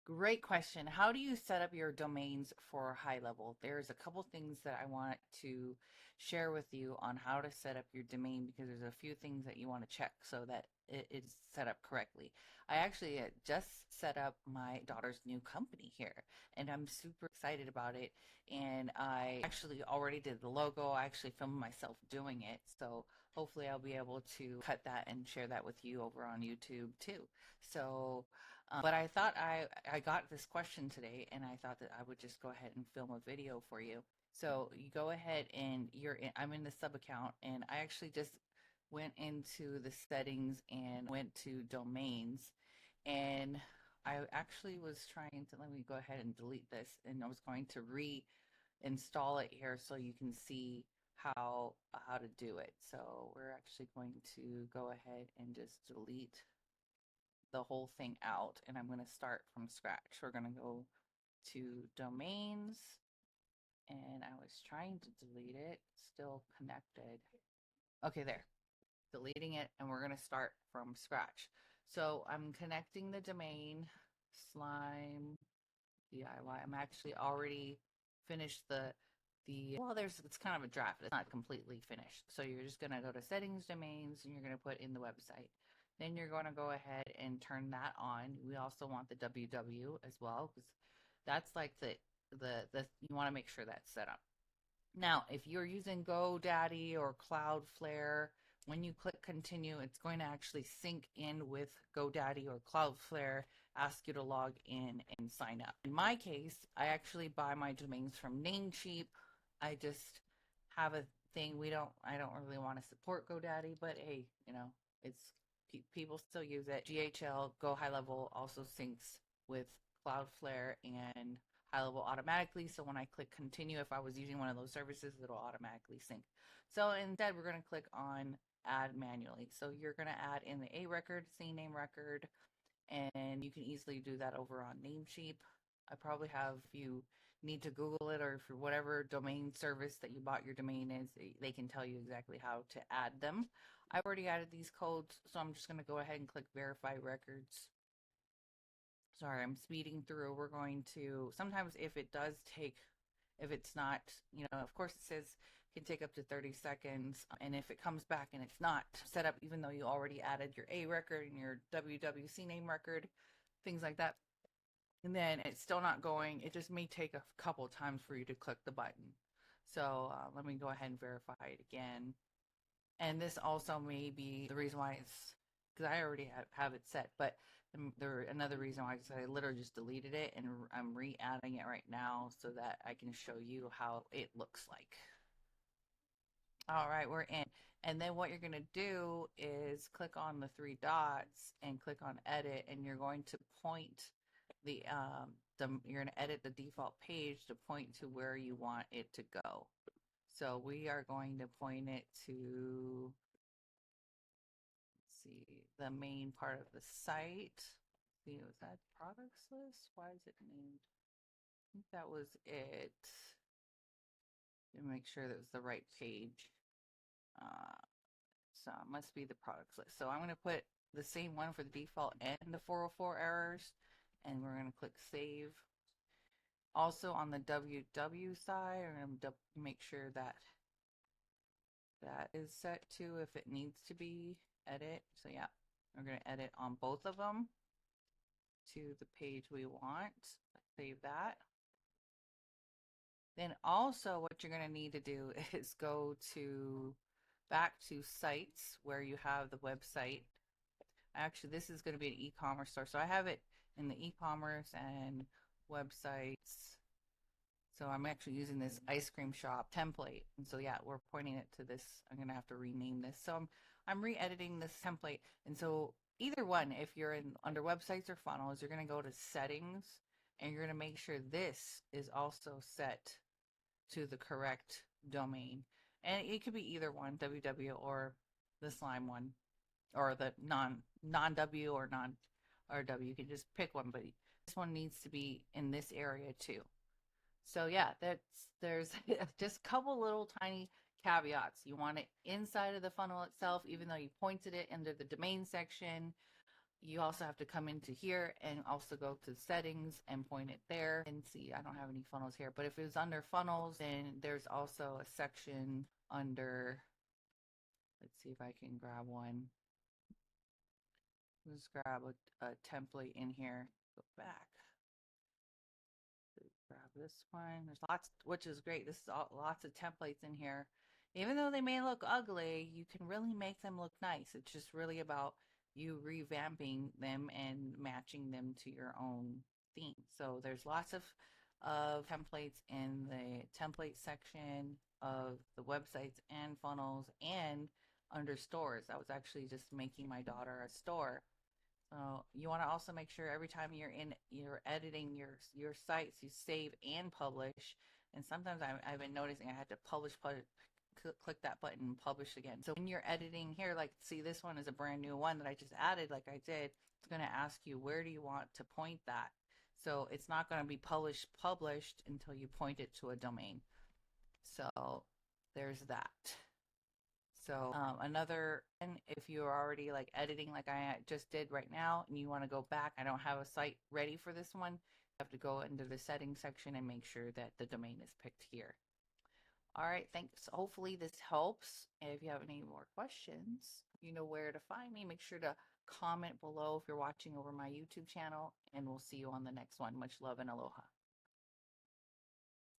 Great question. How do you set up your domains for Highlevel? There's a couple things that I want to share with you on how to set up your domain because there's a few things that you want to check so that it is set up correctly. I actually just set up my daughter's new company here and I'm super excited about it. And I actually already did the logo. I actually filmed myself doing it. So hopefully I'll be able to cut that and share that with you over on YouTube too. So but I thought I got this question today, and I thought that I would just go ahead and film a video for you. So you go ahead and I'm in the sub account, and I actually just went into the settings and went to domains, and I actually was trying to let me go ahead and delete this, and I was going to reinstall it here so you can see how to do it. So we're actually going to go ahead and just delete the whole thing out, and I'm going to start from scratch. We're going to go to domains, and I was trying to delete it, still connected. Okay, there, deleting it, and we're going to start from scratch. So I'm connecting the domain slime DIY. I'm actually already finished well, it's kind of a draft. It's not completely finished. So you're just going to go to settings, domains, and you're going to put in the website. Then you're going to go ahead and turn that on. We also want the www as well because that's like the you want to make sure that's set up. Now, if you're using GoDaddy or Cloudflare, when you click continue, it's going to actually sync in with GoDaddy or Cloudflare, ask you to log in and sign up. In my case, I actually buy my domains from Namecheap. I just have a thing. I don't really want to support GoDaddy, but hey, it's people still use it. GHL, Go Highlevel also syncs with Cloudflare and Highlevel automatically. So when I click continue, if I was using one of those services, it'll automatically sync. So instead, we're going to click on add manually. So you're going to add in the A record, CNAME record, and you can easily do that over on Namecheap. I probably have, if you need to Google it or for whatever domain service that you bought your domain is, they can tell you exactly how to add them. I've already added these codes, so I'm just going to go ahead and click verify records. Sorry, I'm speeding through. We're going to, sometimes if it's not, of course it says it can take up to 30 seconds. And if it comes back and it's not set up, even though you already added your A record and your WWC name record, things like that, and then it's still not going, it just may take a couple times for you to click the button. So let me go ahead and verify it again. And this also may be the reason why it's, because I already have it set, but another reason why is I literally just deleted it and I'm re-adding it right now so that I can show you how it looks like. All right, we're in. And then what you're going to do is click on the three dots and click on edit, and you're going to point you're going to edit the default page to point to where you want it to go. So we are going to point it to, let's see, the main part of the site. See, was that products list? Why is it named? I think that was it. To make sure that was the right page. So it must be the products list. So I'm going to put the same one for the default and the 404 errors, and we're going to click save. Also on the WW side, I'm going to make sure that that is set to if it needs to be edit. So yeah, we're going to edit on both of them to the page we want. Save that. Then also what you're going to need to do is go back to sites where you have the website. Actually, this is going to be an e-commerce store. So I have it in the e-commerce and websites. So I'm actually using this ice cream shop template. And so yeah, we're pointing it to this. I'm going to have to rename this. So I'm re-editing this template. And so either one, if you're under websites or funnels, you're going to go to settings and you're going to make sure this is also set to the correct domain. And it could be either one, WW or the slime one, or the non-W or non-RW. You can just pick one, but this one needs to be in this area too. So yeah, there's just a couple little tiny caveats. You want it inside of the funnel itself, even though you pointed it under the domain section. you also have to come into here and also go to settings and point it there and see. I don't have any funnels here, but if it's under funnels, then there's also a section under, let's see if I can grab one. Let's grab a template in here. Go back. Grab this one. There's lots, which is great. This is lots of templates in here. Even though they may look ugly, you can really make them look nice. It's just really about you revamping them and matching them to your own theme. So there's lots of templates in the template section of the websites and funnels and under stores. I was actually just making my daughter a store. So you want to also make sure every time you're editing your sites, you save and publish. And sometimes I've been noticing I had to click that button and publish again. So when you're editing here, like see this one is a brand new one that I just added like I did, it's going to ask you where do you want to point that. So it's not going to be published until you point it to a domain. So there's that. So another, and if you're already like editing like I just did right now and you want to go back, I don't have a site ready for this one, you have to go into the settings section and make sure that the domain is picked here. All right, thanks. Hopefully this helps. And if you have any more questions, you know where to find me. Make sure to comment below if you're watching over my YouTube channel, and we'll see you on the next one. Much love and aloha.